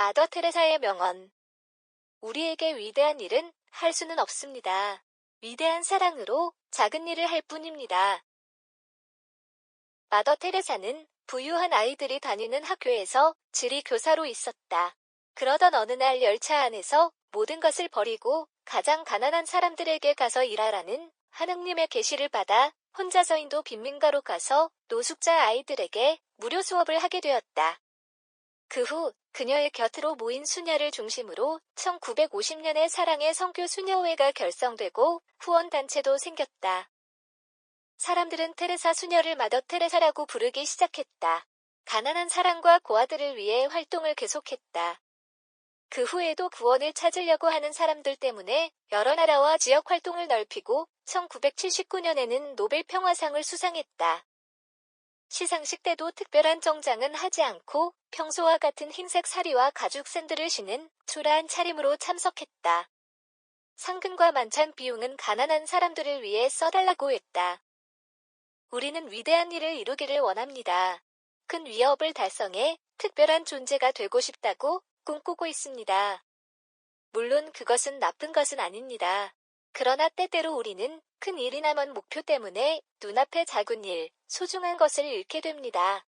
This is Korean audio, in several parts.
마더 테레사의 명언. 우리에게 위대한 일은 할 수는 없습니다. 위대한 사랑으로 작은 일을 할 뿐입니다. 마더 테레사는 부유한 아이들이 다니는 학교에서 지리 교사로 있었다. 그러던 어느 날 열차 안에서 모든 것을 버리고 가장 가난한 사람들에게 가서 일하라는 하느님의 계시를 받아 혼자서 인도 빈민가로 가서 노숙자 아이들에게 무료 수업을 하게 되었다. 그 후 그녀의 곁으로 모인 수녀를 중심으로 1950년에 사랑의 선교 수녀회가 결성되고 후원단체도 생겼다. 사람들은 테레사 수녀를 마더 테레사라고 부르기 시작했다. 가난한 사랑과 고아들을 위해 활동을 계속했다. 그 후에도 구원을 찾으려고 하는 사람들 때문에 여러 나라와 지역 활동을 넓히고 1979년에는 노벨 평화상을 수상했다. 시상식 때도 특별한 정장은 하지 않고 평소와 같은 흰색 사리와 가죽 샌들을 신은 초라한 차림으로 참석했다. 상금과 만찬 비용은 가난한 사람들을 위해 써달라고 했다. 우리는 위대한 일을 이루기를 원합니다. 큰 위협을 달성해 특별한 존재가 되고 싶다고 꿈꾸고 있습니다. 물론 그것은 나쁜 것은 아닙니다. 그러나 때때로 우리는 큰 일이나 먼 목표 때문에 눈앞의 작은 일, 소중한 것을 잃게 됩니다.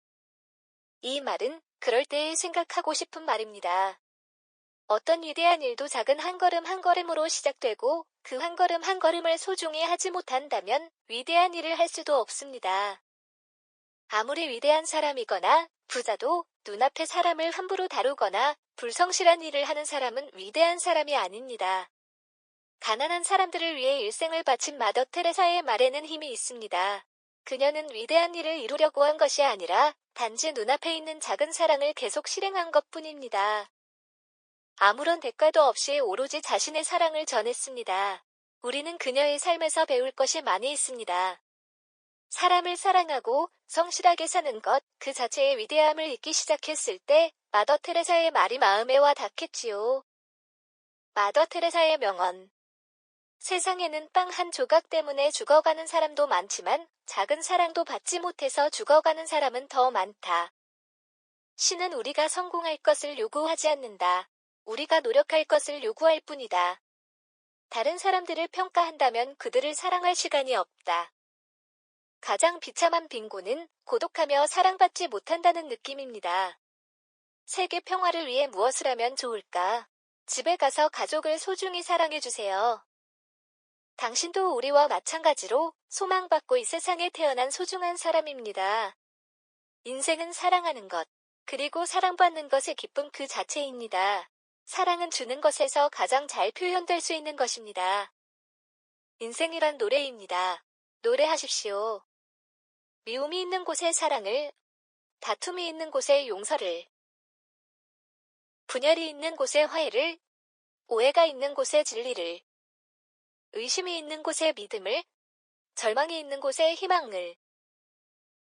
이 말은 그럴 때 생각하고 싶은 말입니다. 어떤 위대한 일도 작은 한 걸음 한 걸음으로 시작되고 그 한 걸음 한 걸음을 소중히 하지 못한다면 위대한 일을 할 수도 없습니다. 아무리 위대한 사람이거나 부자도 눈앞의 사람을 함부로 다루거나 불성실한 일을 하는 사람은 위대한 사람이 아닙니다. 가난한 사람들을 위해 일생을 바친 마더 테레사의 말에는 힘이 있습니다. 그녀는 위대한 일을 이루려고 한 것이 아니라 단지 눈앞에 있는 작은 사랑을 계속 실행한 것뿐입니다. 아무런 대가도 없이 오로지 자신의 사랑을 전했습니다. 우리는 그녀의 삶에서 배울 것이 많이 있습니다. 사람을 사랑하고 성실하게 사는 것 그 자체의 위대함을 잊기 시작했을 때 마더 테레사의 말이 마음에 와 닿겠지요. 마더 테레사의 명언. 세상에는 빵 한 조각 때문에 죽어가는 사람도 많지만 작은 사랑도 받지 못해서 죽어가는 사람은 더 많다. 신은 우리가 성공할 것을 요구하지 않는다. 우리가 노력할 것을 요구할 뿐이다. 다른 사람들을 평가한다면 그들을 사랑할 시간이 없다. 가장 비참한 빈곤은 고독하며 사랑받지 못한다는 느낌입니다. 세계 평화를 위해 무엇을 하면 좋을까? 집에 가서 가족을 소중히 사랑해주세요. 당신도 우리와 마찬가지로 소망받고 이 세상에 태어난 소중한 사람입니다. 인생은 사랑하는 것, 그리고 사랑받는 것의 기쁨 그 자체입니다. 사랑은 주는 것에서 가장 잘 표현될 수 있는 것입니다. 인생이란 노래입니다. 노래하십시오. 미움이 있는 곳에 사랑을, 다툼이 있는 곳에 용서를, 분열이 있는 곳에 화해를, 오해가 있는 곳에 진리를, 의심이 있는 곳에 믿음을, 절망이 있는 곳에 희망을,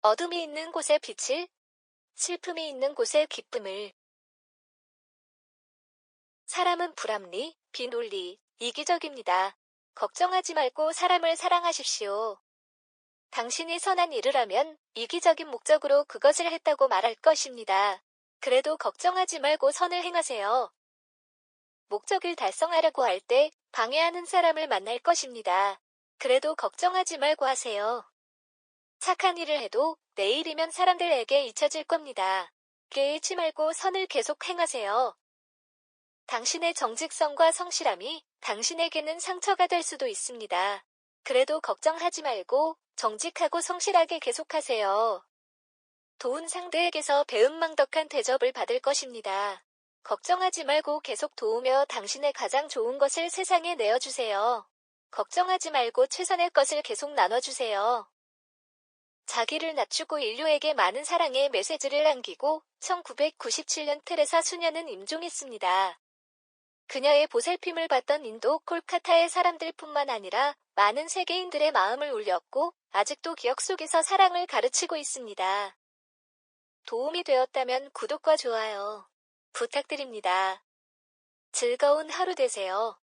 어둠이 있는 곳에 빛을, 슬픔이 있는 곳에 기쁨을. 사람은 불합리, 비논리, 이기적입니다. 걱정하지 말고 사람을 사랑하십시오. 당신이 선한 일을 하면 이기적인 목적으로 그것을 했다고 말할 것입니다. 그래도 걱정하지 말고 선을 행하세요. 목적을 달성하려고 할 때 방해하는 사람을 만날 것입니다. 그래도 걱정하지 말고 하세요. 착한 일을 해도 내일이면 사람들에게 잊혀질 겁니다. 깨이치 말고 선을 계속 행하세요. 당신의 정직성과 성실함이 당신에게는 상처가 될 수도 있습니다. 그래도 걱정하지 말고 정직하고 성실하게 계속하세요. 도운 상대에게서 배은망덕한 대접을 받을 것입니다. 걱정하지 말고 계속 도우며 당신의 가장 좋은 것을 세상에 내어주세요. 걱정하지 말고 최선의 것을 계속 나눠주세요. 자기를 낮추고 인류에게 많은 사랑의 메시지를 남기고 1997년 테레사 수녀는 임종했습니다. 그녀의 보살핌을 받던 인도 콜카타의 사람들뿐만 아니라 많은 세계인들의 마음을 울렸고 아직도 기억 속에서 사랑을 가르치고 있습니다. 도움이 되었다면 구독과 좋아요 부탁드립니다. 즐거운 하루 되세요.